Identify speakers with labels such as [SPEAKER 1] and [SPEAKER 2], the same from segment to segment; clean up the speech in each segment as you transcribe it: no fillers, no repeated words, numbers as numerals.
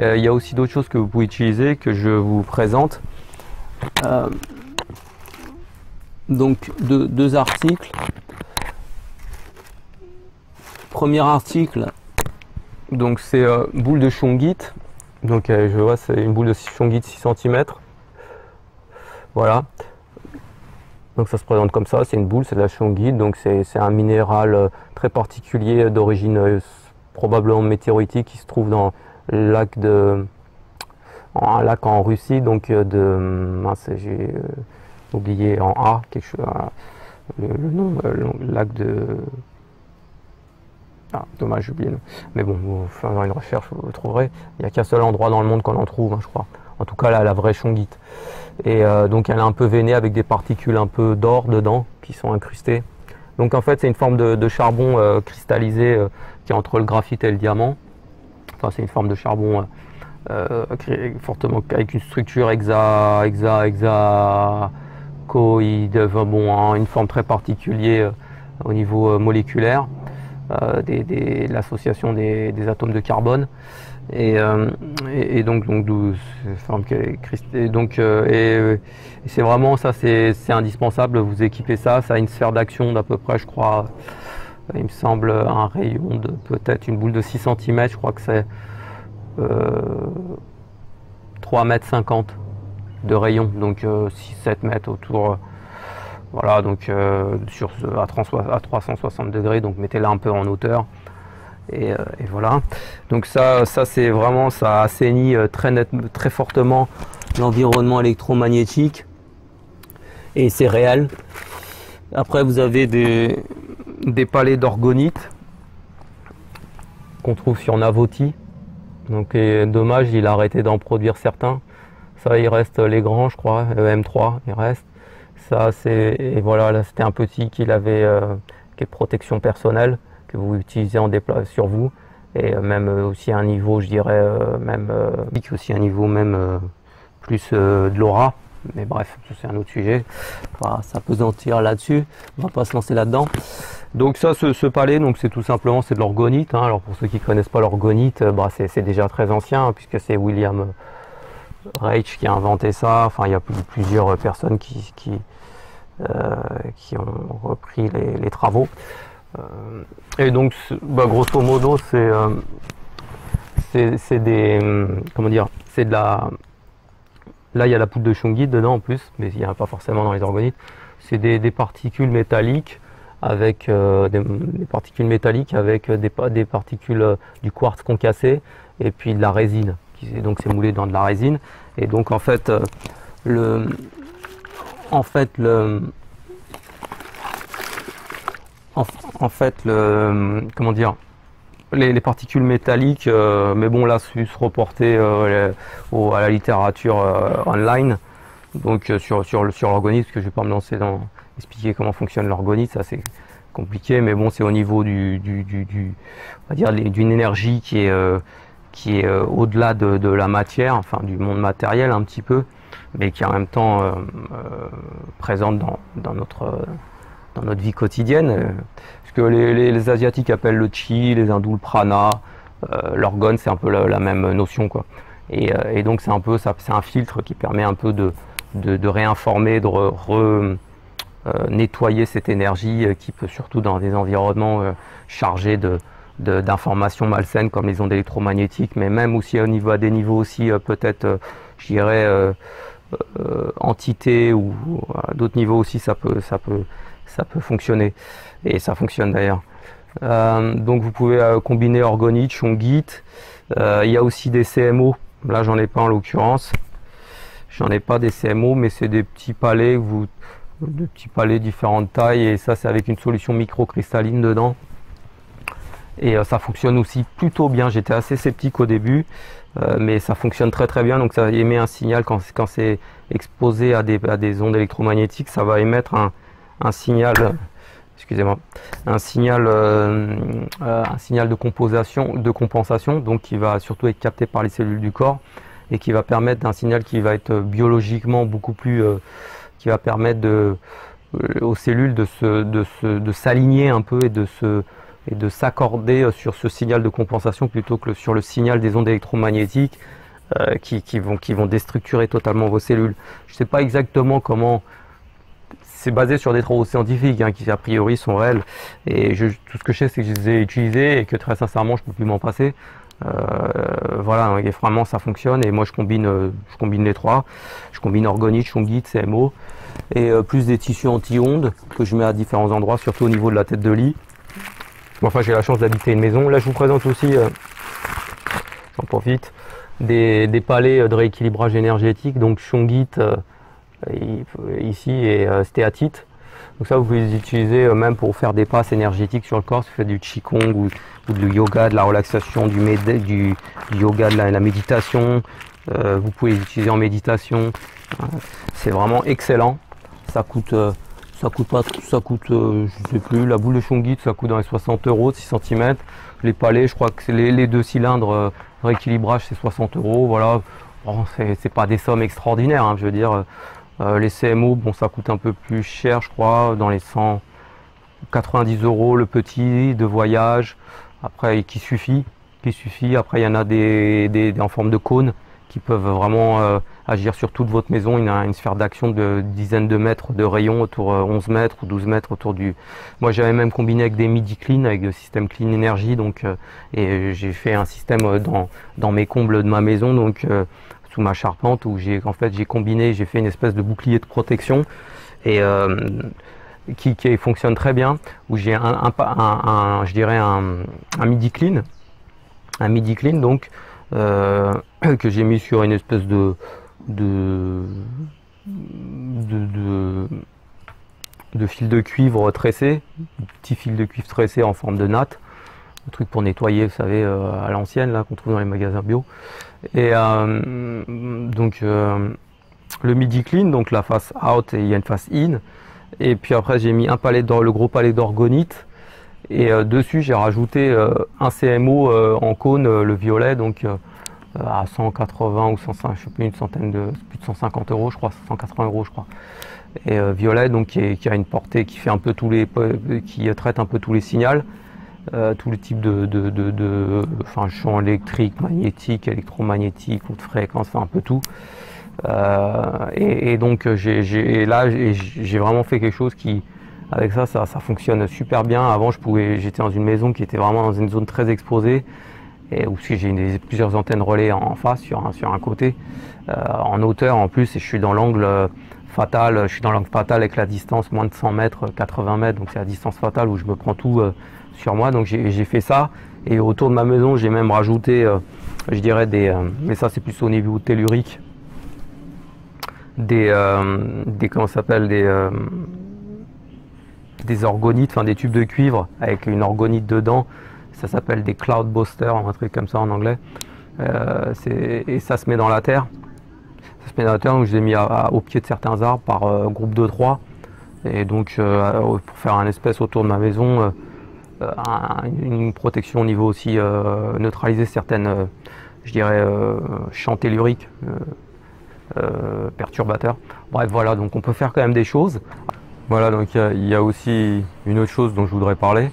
[SPEAKER 1] Il y a aussi d'autres choses que vous pouvez utiliser que je vous présente. Donc deux articles. Premier article, donc c'est boule de shungite. Donc je vois c'est une boule de shungite 6 cm. Voilà. Donc ça se présente comme ça, c'est une boule, c'est de la shungite, donc c'est un minéral très particulier d'origine probablement météoritique qui se trouve dans le lac un lac en Russie, donc mince, j'ai oublié en A quelque chose, le nom, le lac de, ah dommage j'ai oublié, mais bon, vous ferez une recherche, vous le trouverez. Il n'y a qu'un seul endroit dans le monde qu'on en trouve, hein, je crois. En tout cas là, la vraie shungite. Et donc elle est un peu veinée avec des particules un peu d'or dedans qui sont incrustées. Donc en fait c'est une forme de charbon cristallisé qui est entre le graphite et le diamant. Enfin c'est une forme de charbon fortement avec une structure une forme très particulière au niveau moléculaire, l'association des atomes de carbone. Et c'est vraiment ça, c'est indispensable, vous équipez ça, ça a une sphère d'action d'à peu près, je crois, il me semble un rayon de peut-être une boule de 6 cm, je crois que c'est 3,50 m de rayon, donc 6-7 mètres autour, voilà, donc à 360 degrés, donc mettez-la un peu en hauteur. Et voilà, donc ça c'est vraiment, ça assainit très fortement l'environnement électromagnétique et c'est réel. Après vous avez des palets d'orgonite qu'on trouve sur Navoti, donc dommage il a arrêté d'en produire certains. Ça il reste les grands, je crois, M3 il reste. Ça c'est, et voilà, là c'était un petit qu'il avait qui est protection personnelle, que vous utilisez en déplacement sur vous, et même aussi à un niveau, je dirais, aussi un niveau même plus de l'aura, mais bref, c'est un autre sujet, voilà, ça peut sentir là-dessus, on va pas se lancer là-dedans. Donc ça, ce palais, donc c'est tout simplement, c'est de l'orgonite, hein. Alors pour ceux qui connaissent pas l'orgonite, c'est déjà très ancien, hein, puisque c'est William Reich qui a inventé ça. Enfin il y a plusieurs personnes qui ont repris les travaux. Et donc grosso modo c'est des comment dire, c'est de la, là il y a la poudre de shungite dedans en plus, mais il n'y en a pas forcément dans les orgonites. C'est des particules métalliques avec des particules métalliques avec des particules du quartz concassé et puis de la résine, donc c'est moulé dans de la résine. Et donc en fait comment dire, les particules métalliques, mais bon là se reporter à la littérature online, donc sur l'orgonite, parce que je vais pas me lancer dans expliquer comment fonctionne l'orgonite, ça c'est compliqué, mais bon c'est au niveau on va dire d'une énergie qui est au-delà de la matière, enfin du monde matériel un petit peu, mais qui est en même temps présente dans notre vie quotidienne, ce que les Asiatiques appellent le chi, les hindous le prana, l'orgone c'est un peu la même notion, quoi. Et donc c'est un peu ça, c'est un filtre qui permet un peu de réinformer, de nettoyer cette énergie qui peut, surtout dans des environnements chargés d'informations malsaines comme les ondes électromagnétiques, mais même aussi à des niveaux aussi peut-être je dirais entités, ou à d'autres niveaux aussi ça peut fonctionner, et ça fonctionne d'ailleurs. Donc vous pouvez combiner orgonite, shungite, il y a aussi des CMO, là j'en ai pas en l'occurrence, j'en ai pas des CMO, mais c'est des petits palets, de petits palets différentes tailles, et ça c'est avec une solution microcristalline dedans, et ça fonctionne aussi plutôt bien. J'étais assez sceptique au début, mais ça fonctionne très très bien. Donc ça émet un signal quand c'est exposé à des ondes électromagnétiques, ça va émettre un signal, excusez-moi, un signal de compensation, donc qui va surtout être capté par les cellules du corps, et qui va permettre d'un signal qui va être biologiquement beaucoup plus, qui va permettre aux cellules de s'aligner un peu et et de s'accorder sur ce signal de compensation plutôt que sur le signal des ondes électromagnétiques qui vont déstructurer totalement vos cellules. Je ne sais pas exactement comment. C'est basé sur des travaux scientifiques hein, qui a priori sont réels, et tout ce que je sais c'est que je les ai utilisés et que très sincèrement je ne peux plus m'en passer. Voilà, et vraiment ça fonctionne, et moi je combine les trois. Je combine organite, shungite, CMO, et plus des tissus anti-ondes que je mets à différents endroits, surtout au niveau de la tête de lit. Enfin, j'ai la chance d'habiter une maison. Là je vous présente aussi, j'en profite, des palets de rééquilibrage énergétique, donc shungite ici et stéatite. Donc ça vous pouvez les utiliser même pour faire des passes énergétiques sur le corps, si vous faites du qigong ou du yoga, de la relaxation, du yoga, de la méditation. Vous pouvez les utiliser en méditation. C'est vraiment excellent. Ça coûte je sais plus, la boule de shungite ça coûte dans les 60 €, 6 cm. Les palets, je crois que c'est les 2 cylindres rééquilibrage, c'est 60 €. Voilà, bon, c'est pas des sommes extraordinaires, hein, je veux dire. Les CMO, bon, ça coûte un peu plus cher, je crois, dans les 190 € le petit de voyage. Après, qui suffit. Après, il y en a des en forme de cône qui peuvent vraiment agir sur toute votre maison. Il y a une sphère d'action de dizaines de mètres de rayon autour 11 mètres ou 12 mètres autour du. Moi, j'avais même combiné avec des midi clean, avec le système clean énergie, donc et j'ai fait un système dans mes combles de ma maison, donc sous ma charpente, où j'ai combiné, j'ai fait une espèce de bouclier de protection et qui fonctionne très bien, où j'ai je dirais un midi clean, donc que j'ai mis sur une espèce de fil de cuivre tressé, petit fil de cuivre tressé en forme de natte, un truc pour nettoyer, vous savez, à l'ancienne là qu'on trouve dans les magasins bio. Et donc le midi clean, donc la face out, et il y a une face in. Et puis après j'ai mis le gros palais d'orgonite, et dessus j'ai rajouté un CMO en cône, le violet, donc à 180 ou 150, je sais plus, plus de 150 €, je crois, 180 € je crois. Et violet, donc qui a une portée qui fait un peu qui traite un peu tous les signaux, tous les types enfin, champs électriques, magnétiques, électromagnétiques, haute fréquence, enfin un peu tout. Et donc j'ai vraiment fait quelque chose qui, avec ça fonctionne super bien. Avant j'étais dans une maison qui était vraiment dans une zone très exposée, et aussi j'ai plusieurs antennes relais en face sur un côté, en hauteur en plus, et je suis dans l'angle fatal, avec la distance moins de 100 mètres, 80 mètres, donc c'est la distance fatale où je me prends tout sur moi. Donc j'ai fait ça, et autour de ma maison j'ai même rajouté je dirais mais ça c'est plus au niveau tellurique, des organites, enfin des tubes de cuivre avec une organite dedans. Ça s'appelle des cloudbusters, un truc comme ça en anglais. Et ça se met dans la terre. Donc je l'ai mis au pied de certains arbres par groupe de 3. Et donc pour faire un espèce autour de ma maison, une protection au niveau aussi, neutraliser certaines, je dirais, champs telluriques perturbateurs. Bref, voilà, donc on peut faire quand même des choses. Voilà, donc il y a aussi une autre chose dont je voudrais parler,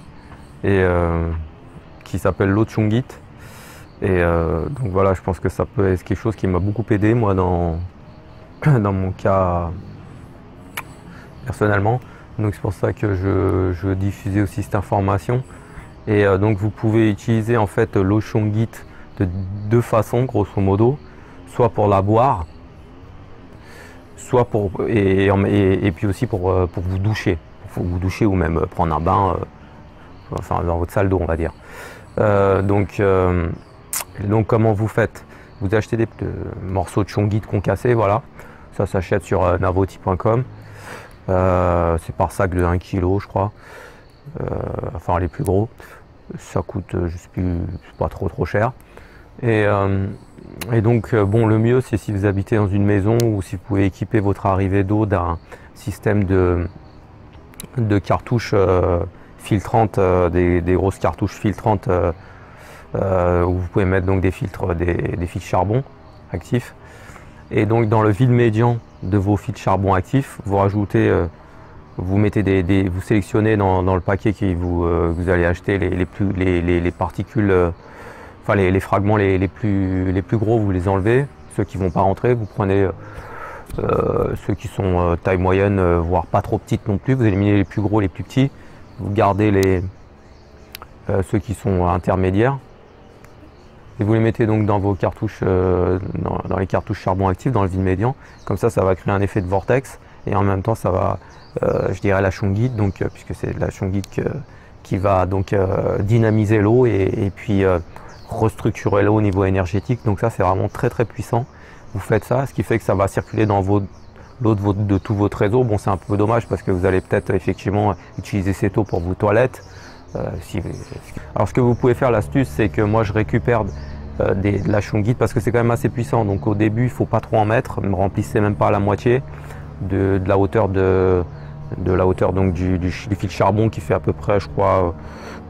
[SPEAKER 1] et qui s'appelle l'eau de shungite. Et donc voilà, je pense que ça peut être quelque chose qui m'a beaucoup aidé moi dans mon cas personnellement. Donc c'est pour ça que je diffusais aussi cette information. Et donc vous pouvez utiliser en fait l'eau shungite de deux façons grosso modo, soit pour la boire, soit et puis aussi pour vous doucher, ou même prendre un bain, enfin dans votre salle d'eau on va dire. Donc comment vous faites? Vous achetez des morceaux de shungite concassés, voilà, ça s'achète sur navoti.com. C'est par sac de 1 kg je crois, enfin les plus gros, ça coûte je sais plus, pas trop cher. Et donc bon, le mieux c'est si vous habitez dans une maison, ou si vous pouvez équiper votre arrivée d'eau d'un système de cartouches filtrantes, des grosses cartouches filtrantes, où vous pouvez mettre donc des filtres, des fils charbon actifs. Et donc dans le vide médian de vos fils charbon actifs, vous rajoutez Vous mettez vous sélectionnez dans le paquet que vous allez acheter les particules, enfin les fragments les plus gros, vous les enlevez. Ceux qui ne vont pas rentrer, vous prenez ceux qui sont taille moyenne, voire pas trop petites non plus. Vous éliminez les plus gros, les plus petits. Vous gardez ceux qui sont intermédiaires. Et vous les mettez donc dans vos cartouches, dans les cartouches charbon actif, dans le vide médian. Comme ça va créer un effet de vortex. Et en même temps, ça va, je dirais, la shungite, donc puisque c'est la shungite qui va donc dynamiser l'eau et puis restructurer l'eau au niveau énergétique. Donc ça, c'est vraiment très très puissant. Vous faites ça, ce qui fait que ça va circuler dans l'eau de tout votre réseau. Bon, c'est un peu dommage parce que vous allez peut-être effectivement utiliser cette eau pour vos toilettes. Alors ce que vous pouvez faire, l'astuce, c'est que moi je récupère de la shungite parce que c'est quand même assez puissant. Donc au début, il ne faut pas trop en mettre, ne remplissez même pas à la moitié de la hauteur donc du fil charbon qui fait à peu près, je crois,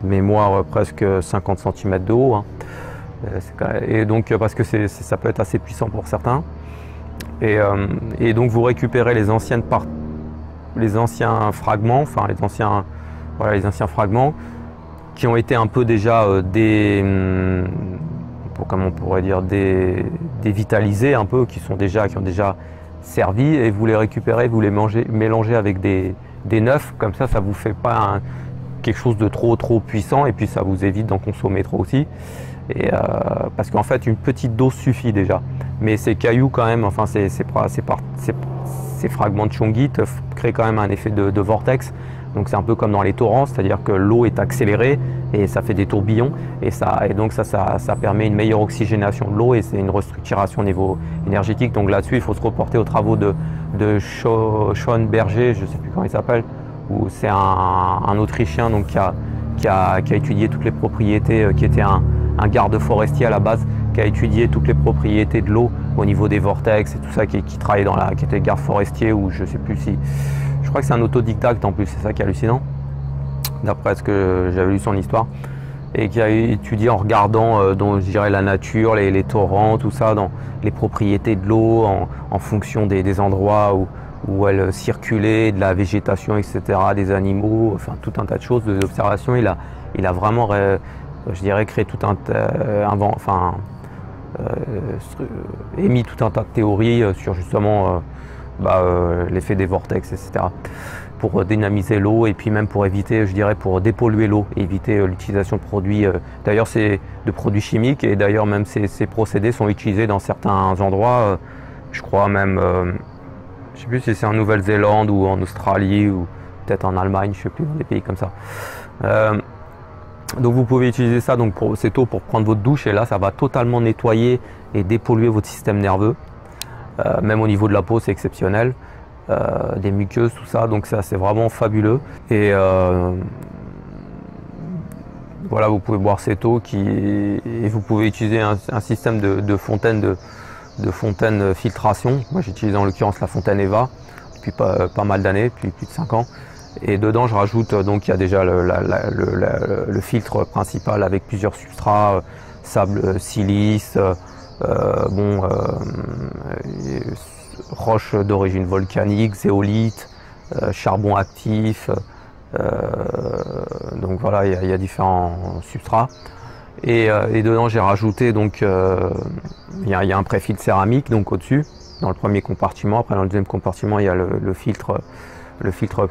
[SPEAKER 1] mémoire presque 50 cm de haut. Hein. Et donc parce que ça peut être assez puissant pour certains. Et donc vous récupérez les anciens fragments, enfin les anciens fragments qui ont été un peu déjà comment on pourrait dire, dévitalisés un peu, qui ont déjà servi, et vous les récupérez, vous les mélangez avec des neufs, comme ça vous fait pas quelque chose de trop puissant, et puis ça vous évite d'en consommer trop aussi. Et parce qu'en fait une petite dose suffit déjà, mais ces cailloux quand même, enfin ces fragments de shungite créent quand même un effet de vortex. Donc c'est un peu comme dans les torrents, c'est-à-dire que l'eau est accélérée et ça fait des tourbillons, et donc ça permet une meilleure oxygénation de l'eau, et c'est une restructuration au niveau énergétique. Donc là-dessus, il faut se reporter aux travaux de Sean Berger, je ne sais plus comment il s'appelle, où c'est un Autrichien donc, qui a étudié toutes les propriétés, qui était un garde forestier à la base, qui a étudié toutes les propriétés de l'eau au niveau des vortex et tout ça, qui travaillait qui était garde forestier, ou je ne sais plus si... Je crois que c'est un autodidacte en plus, c'est ça qui est hallucinant, d'après ce que j'avais lu son histoire, et qui a étudié en regardant je dirais la nature, les torrents, tout ça, dans les propriétés de l'eau, en fonction des endroits où elle circulait, de la végétation, etc., des animaux, enfin tout un tas de choses, d'observation. Il a vraiment, je dirais, créé tout émis tout un tas de théories sur justement l'effet des vortex, etc., pour dynamiser l'eau, et puis même pour éviter, je dirais, pour dépolluer l'eau, éviter l'utilisation de produits, d'ailleurs c'est de produits chimiques, et d'ailleurs même ces procédés sont utilisés dans certains endroits, je crois même, je ne sais plus si c'est en Nouvelle-Zélande ou en Australie, ou peut-être en Allemagne, je ne sais plus, dans des pays comme ça. Donc vous pouvez utiliser ça, donc cette eau, pour prendre votre douche, et là ça va totalement nettoyer et dépolluer votre système nerveux. Même au niveau de la peau, c'est exceptionnel, des muqueuses, tout ça, donc ça c'est vraiment fabuleux. Et voilà, vous pouvez boire cette eau et vous pouvez utiliser un système de fontaine filtration. Moi j'utilise en l'occurrence la fontaine Eva depuis pas mal d'années, depuis plus de 5 ans. Et dedans je rajoute, donc il y a déjà le filtre principal avec plusieurs substrats, sable, silice, roches d'origine volcanique, zéolite, charbon actif, donc voilà, il y a différents substrats. Et dedans j'ai rajouté, donc il y a un préfiltre céramique donc au-dessus, dans le premier compartiment. Après dans le deuxième compartiment il y a le filtre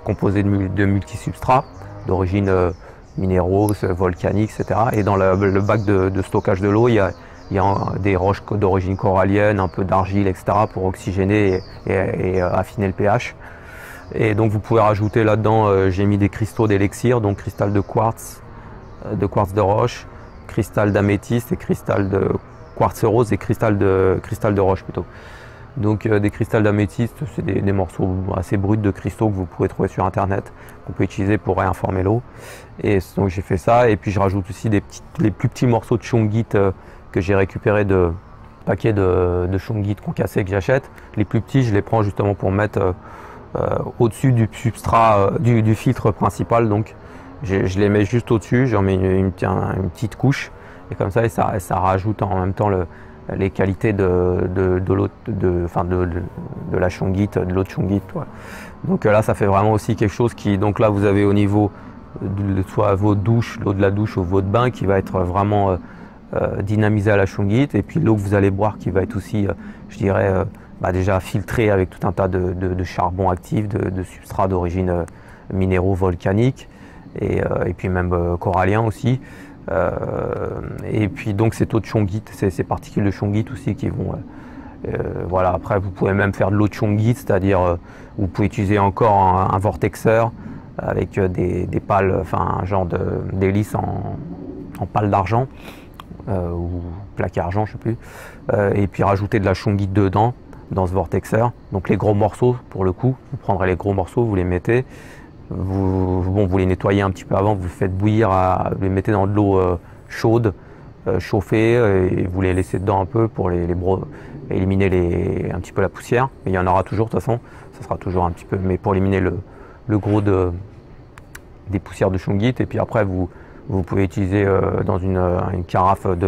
[SPEAKER 1] composé de multisubstrats d'origine minéraux, volcanique, etc. Et dans le bac de stockage de l'eau, il y a des roches d'origine corallienne, un peu d'argile, etc. pour oxygéner et affiner le pH. Et donc vous pouvez rajouter là-dedans, j'ai mis des cristaux d'élixir, donc cristal de quartz de roche, cristal d'améthyste et cristal de quartz rose et cristal de roche plutôt. Donc des cristals d'améthyste, c'est des morceaux assez bruts de cristaux que vous pouvez trouver sur internet, qu'on peut utiliser pour réinformer l'eau. Et donc j'ai fait ça, et puis je rajoute aussi les plus petits morceaux de shungite que j'ai récupéré de paquets de shungite concassés que j'achète. Les plus petits, je les prends justement pour mettre au-dessus du substrat, du filtre principal. Donc je les mets juste au-dessus, j'en mets une petite couche, et comme ça, ça rajoute en même temps les qualités de la shungite, de l'eau de shungite. Ouais. Donc là, ça fait vraiment aussi quelque chose qui, donc là, vous avez au niveau de soit votre douche, l'eau de la douche ou votre bain qui va être vraiment dynamisé à la shungite, et puis l'eau que vous allez boire qui va être aussi, je dirais, déjà filtrée avec tout un tas de charbon actif, de substrats d'origine minéraux volcaniques et puis même coralliens aussi. Et puis donc cette eau de shungite, ces particules de shungite aussi qui vont voilà. Après vous pouvez même faire de l'eau de shungite, c'est-à-dire vous pouvez utiliser encore un vortexeur avec des pales, enfin un genre d'hélice en pales d'argent ou plaqué argent, je sais plus, et puis rajouter de la shungite dedans dans ce vortexeur. Donc les gros morceaux, pour le coup, vous prendrez les gros morceaux, vous les mettez, vous les nettoyez un petit peu avant, vous faites bouillir, vous les mettez dans de l'eau chaude, chauffée, et vous les laissez dedans un peu pour éliminer un petit peu la poussière. Et il y en aura toujours de toute façon, ça sera toujours un petit peu, mais pour éliminer le gros des poussières de shungite. Et puis après vous pouvez utiliser dans une carafe de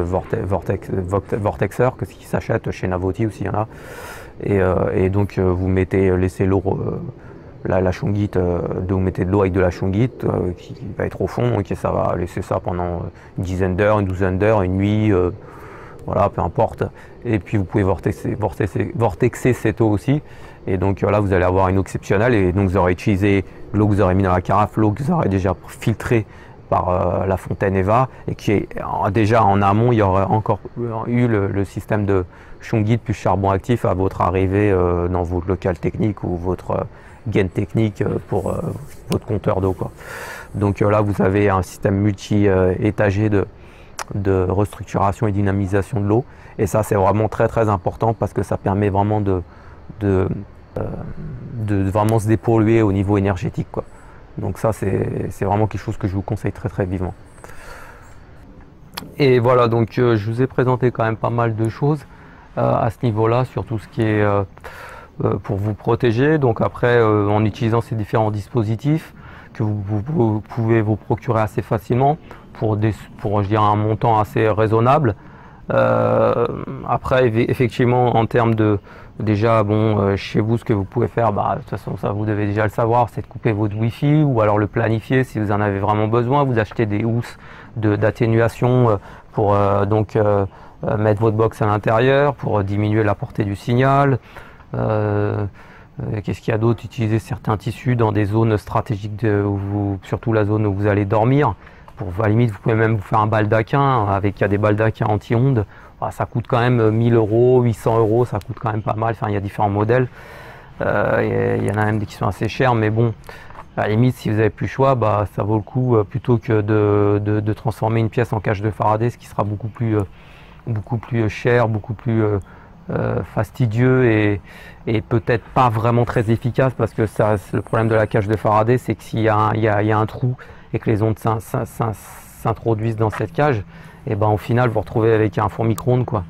[SPEAKER 1] vortexeur qui s'achète chez Navoti aussi, il y en a. Et donc vous laissez l'eau, la shungite, vous mettez de l'eau avec de la shungite qui va être au fond, donc ça va laisser ça pendant une dizaine d'heures, une douzaine d'heures, une nuit, voilà, peu importe. Et puis vous pouvez vortexer cette eau aussi. Et donc là vous allez avoir une eau exceptionnelle, et donc vous aurez utilisé l'eau que vous aurez mis dans la carafe, l'eau que vous aurez déjà filtrée par la fontaine Eva, et qui est déjà en amont, il y aurait encore eu le système de shungite plus charbon actif à votre arrivée dans votre local technique ou votre gaine technique pour votre compteur d'eau, quoi. Donc là vous avez un système multi-étagé de restructuration et dynamisation de l'eau, et ça c'est vraiment très très important parce que ça permet vraiment de vraiment se dépolluer au niveau énergétique, quoi. Donc ça c'est vraiment quelque chose que je vous conseille très très vivement. Et voilà, donc je vous ai présenté quand même pas mal de choses à ce niveau-là, sur tout ce qui est pour vous protéger. Donc après, en utilisant ces différents dispositifs que vous pouvez vous procurer assez facilement pour je dirais un montant assez raisonnable. Après, effectivement, en termes de déjà, bon, chez vous, ce que vous pouvez faire, de toute façon, ça vous devez déjà le savoir, c'est de couper votre Wi-Fi ou alors le planifier si vous en avez vraiment besoin. Vous achetez des housses d'atténuation pour mettre votre box à l'intérieur pour diminuer la portée du signal. Qu'est-ce qu'il y a d'autre? Utiliser certains tissus dans des zones stratégiques, surtout la zone où vous allez dormir. À la limite, vous pouvez même vous faire un baldaquin il y a des baldaquins anti-ondes. Ça coûte quand même 1000 €, 800 €, ça coûte quand même pas mal. Enfin, il y a différents modèles. Il y en a même des qui sont assez chers, mais bon, à la limite, si vous n'avez plus le choix, ça vaut le coup plutôt que de transformer une pièce en cage de Faraday, ce qui sera beaucoup plus cher, beaucoup plus fastidieux et peut-être pas vraiment très efficace, parce que le problème de la cage de Faraday, c'est que s'il y a un trou et que les ondes s'introduisent dans cette cage, et au final vous vous retrouvez avec un four micro-ondes, quoi.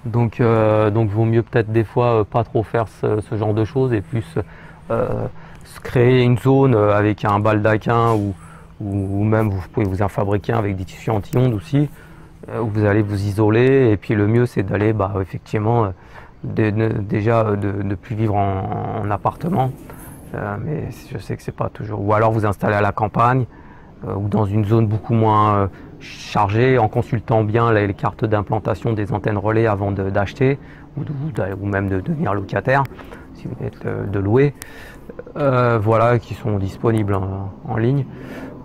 [SPEAKER 1] Donc vaut mieux peut-être des fois pas trop faire ce genre de choses, et plus se créer une zone avec un baldaquin ou même vous pouvez vous en fabriquer avec des tissus anti-ondes aussi, où vous allez vous isoler. Et puis le mieux c'est d'aller effectivement déjà de plus vivre en appartement, mais je sais que c'est pas toujours, ou alors vous installer à la campagne ou dans une zone beaucoup moins chargée, en consultant bien les cartes d'implantation des antennes relais avant d'acheter ou même de devenir locataire si vous êtes de louer, voilà, qui sont disponibles en ligne.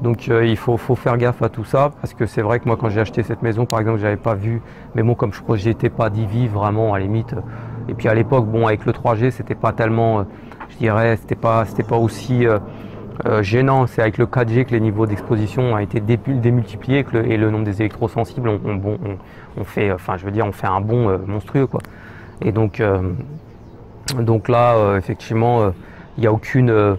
[SPEAKER 1] Donc il faut faire gaffe à tout ça, parce que c'est vrai que moi quand j'ai acheté cette maison par exemple, j'avais pas vu, mais bon, comme je projetais pas d'y vivre vraiment à la limite, et puis à l'époque, bon, avec le 3G c'était pas tellement, je dirais, c'était pas aussi gênant. C'est avec le 4G que les niveaux d'exposition ont été démultipliés et le nombre des électrosensibles on fait un bond monstrueux, quoi. Et donc là effectivement il y a aucune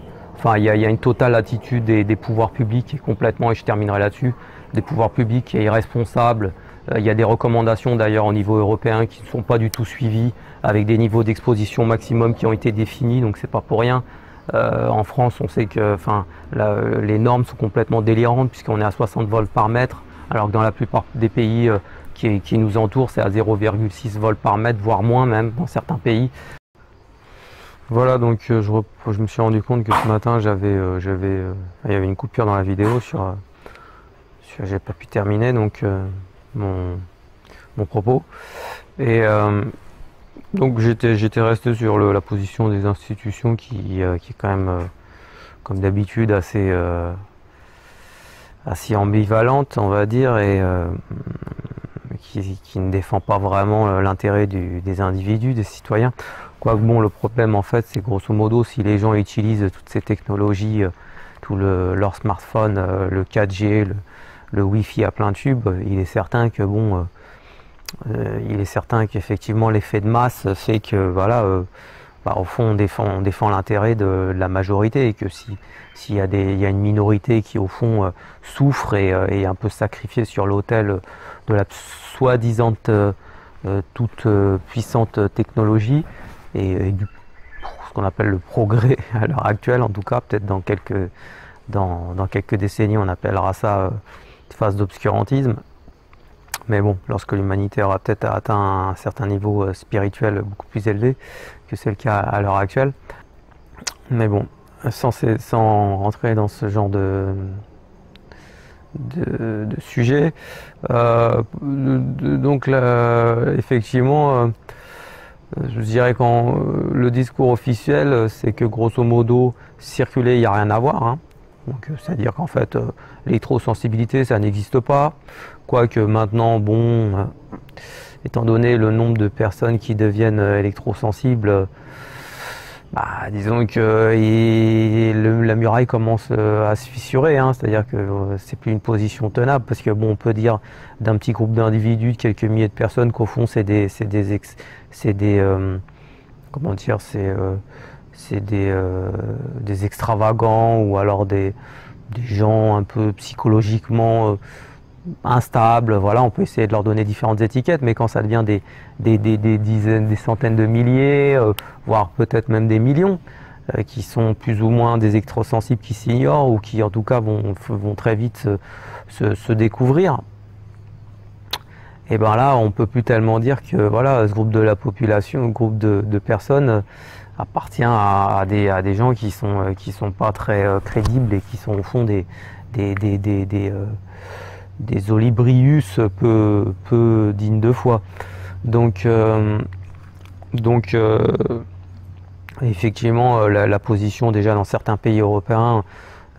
[SPEAKER 1] il y a une totale attitude des pouvoirs publics qui est complètement, et je terminerai là-dessus, des pouvoirs publics qui est irresponsable. Il y a des recommandations d'ailleurs au niveau européen qui ne sont pas du tout suivies, avec des niveaux d'exposition maximum qui ont été définis, donc c'est pas pour rien. En France, on sait que les normes sont complètement délirantes, puisqu'on est à 60 volts par mètre, alors que dans la plupart des pays qui nous entourent, c'est à 0,6 volts par mètre, voire moins même dans certains pays. Voilà, donc je me suis rendu compte que ce matin il y avait une coupure dans la vidéo j'ai pas pu terminer donc mon propos. Et donc j'étais resté sur la position des institutions qui est quand même comme d'habitude assez ambivalente, on va dire, et qui ne défend pas vraiment l'intérêt des individus, des citoyens. Quoique bon, le problème en fait, c'est grosso modo si les gens utilisent toutes ces technologies, leur smartphone, le 4G, le Wi-Fi à plein tube, il est certain que bon, il est certain qu'effectivement l'effet de masse fait que voilà, au fond on défend l'intérêt de la majorité et que s'il y a une minorité qui au fond souffre et est un peu sacrifiée sur l'autel de la soi-disant toute puissante technologie et ce qu'on appelle le progrès à l'heure actuelle, en tout cas peut-être dans quelques décennies on appellera ça phase d'obscurantisme. Mais bon, lorsque l'humanité aura peut-être atteint un certain niveau spirituel beaucoup plus élevé que c'est le cas à l'heure actuelle. Mais bon, sans rentrer dans ce genre de sujet, donc là, effectivement, je dirais quand le discours officiel, c'est que grosso modo, circuler, il n'y a rien à voir. Hein. Donc, c'est-à-dire qu'en fait, l'électrosensibilité, ça n'existe pas. Quoique maintenant, bon, étant donné le nombre de personnes qui deviennent électrosensibles, disons que la muraille commence à se fissurer, hein, c'est-à-dire que c'est plus une position tenable, parce que bon, on peut dire d'un petit groupe d'individus, de quelques milliers de personnes, qu'au fond c'est des extravagants ou alors des gens un peu psychologiquement instables. Voilà, on peut essayer de leur donner différentes étiquettes, mais quand ça devient des dizaines, des centaines de milliers, voire peut-être même des millions, qui sont plus ou moins des électrosensibles qui s'ignorent ou qui en tout cas vont très vite se découvrir, et ben là on peut plus tellement dire que voilà, ce groupe de la population, ce groupe de personnes appartient à des gens qui sont pas très crédibles et qui sont au fond des olibrius peu dignes de foi. Donc effectivement, la position déjà dans certains pays européens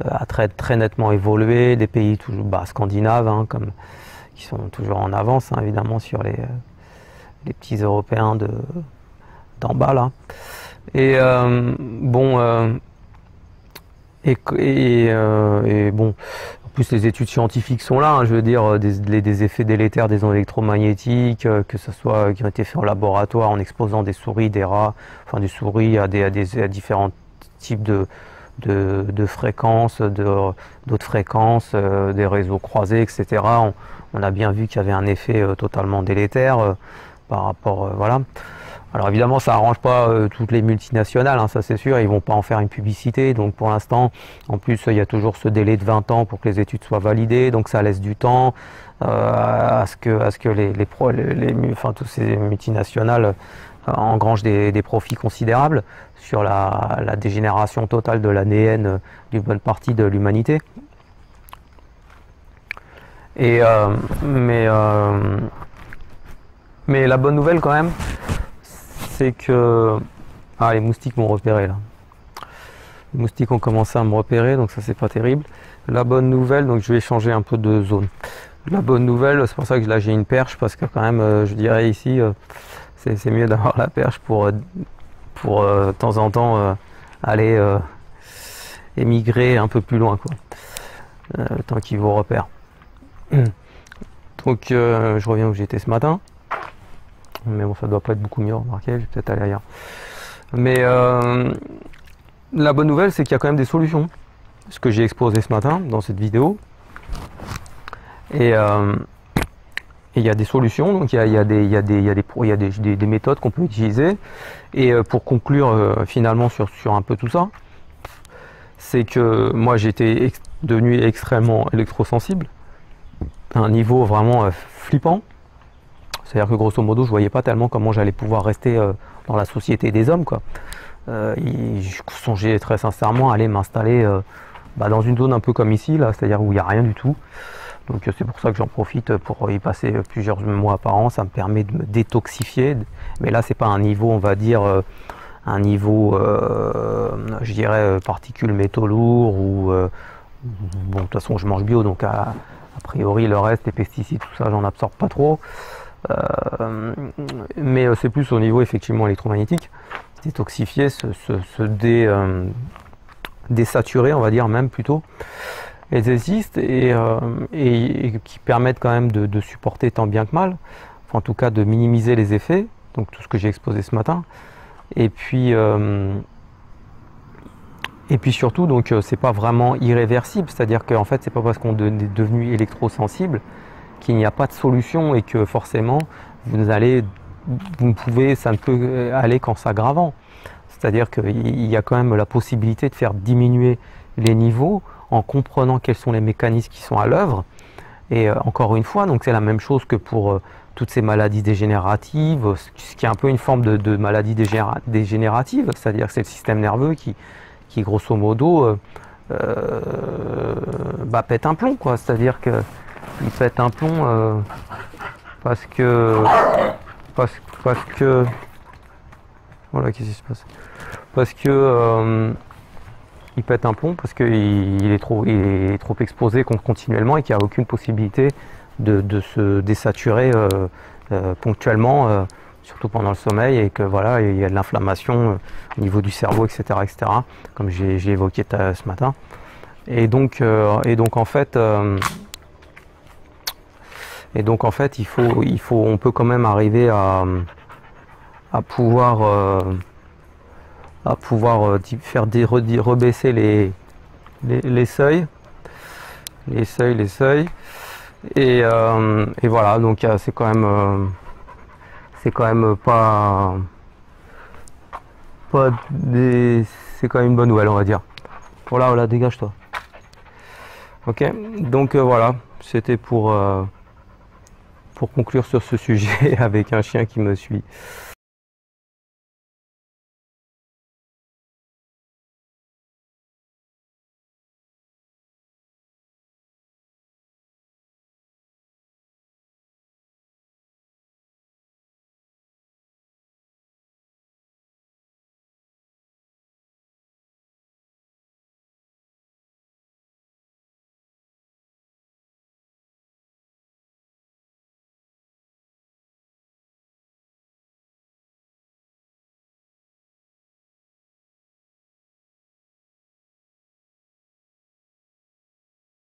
[SPEAKER 1] a très nettement évolué. Des pays toujours scandinaves, hein, qui sont toujours en avance, hein, évidemment, sur les petits Européens d'en bas là. Et bon, et bon, en plus les études scientifiques sont là, hein, je veux dire, des effets délétères des ondes électromagnétiques, que ce soit qui ont été faits en laboratoire en exposant des souris, des rats, enfin des souris à différents types de fréquences, d'autres fréquences, des réseaux croisés, etc. On a bien vu qu'il y avait un effet totalement délétère par rapport, voilà. Alors évidemment, ça arrange pas toutes les multinationales, hein, ça c'est sûr, ils vont pas en faire une publicité. Donc pour l'instant, en plus, il y a toujours ce délai de 20 ans pour que les études soient validées, donc ça laisse du temps à ce que toutes ces multinationales engrangent des profits considérables sur la dégénération totale de l'ADN d'une bonne partie de l'humanité. Et mais la bonne nouvelle quand même, c'est que les moustiques m'ont repéré là. Les moustiques ont commencé à me repérer, donc ça c'est pas terrible. La bonne nouvelle, donc je vais changer un peu de zone. La bonne nouvelle, c'est pour ça que là j'ai une perche, parce que quand même, je dirais ici, c'est mieux d'avoir la perche pour de temps en temps aller émigrer un peu plus loin, quoi. Le temps qu'ils vous repèrent. Donc je reviens où j'étais ce matin. Mais bon, ça doit pas être beaucoup mieux, remarquez, je vais peut-être aller ailleurs. Mais la bonne nouvelle, c'est qu'il y a quand même des solutions. Ce que j'ai exposé ce matin dans cette vidéo. Et il y a des solutions, donc il y a des méthodes qu'on peut utiliser. Et pour conclure finalement sur un peu tout ça, c'est que moi j'étais devenu extrêmement électrosensible, à un niveau vraiment flippant. C'est-à-dire que grosso modo, je voyais pas tellement comment j'allais pouvoir rester dans la société des hommes, quoi. Je songeais très sincèrement à aller m'installer dans une zone un peu comme ici, là, c'est-à-dire où il n'y a rien du tout. Donc c'est pour ça que j'en profite pour y passer plusieurs mois par an. Ça me permet de me détoxifier. Mais là, c'est pas un niveau, on va dire, un niveau, je dirais, particules métaux lourds ou bon, de toute façon, je mange bio, donc a priori, le reste, les pesticides, tout ça, j'en absorbe pas trop. Mais c'est plus au niveau effectivement électromagnétique, détoxifier, désaturer, on va dire même plutôt. Elles existent et qui permettent quand même de supporter tant bien que mal, enfin, en tout cas de minimiser les effets, donc tout ce que j'ai exposé ce matin. Et puis surtout, donc c'est pas vraiment irréversible, c'est-à-dire qu'en fait c'est pas parce qu'on est devenu électrosensible qu'il n'y a pas de solution et que forcément vous ne pouvez, ça ne peut aller qu'en s'aggravant. C'est-à-dire qu'il y a quand même la possibilité de faire diminuer les niveaux en comprenant quels sont les mécanismes qui sont à l'œuvre. Et encore une fois, donc c'est la même chose que pour toutes ces maladies dégénératives, ce qui est un peu une forme de maladie dégénérative, c'est-à-dire que c'est le système nerveux qui grosso modo pète un plomb, quoi. C'est-à-dire que il pète un plomb parce que voilà, qu'est-ce qui se passe? Parce que il pète un plomb parce qu'il est trop exposé continuellement et qu'il n'y a aucune possibilité de se désaturer ponctuellement, surtout pendant le sommeil, et que voilà, il y a de l'inflammation au niveau du cerveau, etc., comme j'ai évoqué ce matin. Et donc en fait, on peut quand même arriver à pouvoir faire rebaisser les seuils, et voilà, donc c'est quand même c'est quand même une bonne nouvelle, on va dire. Voilà, dégage-toi. Ok, donc voilà, c'était pour conclure sur ce sujet avec un chien qui me suit.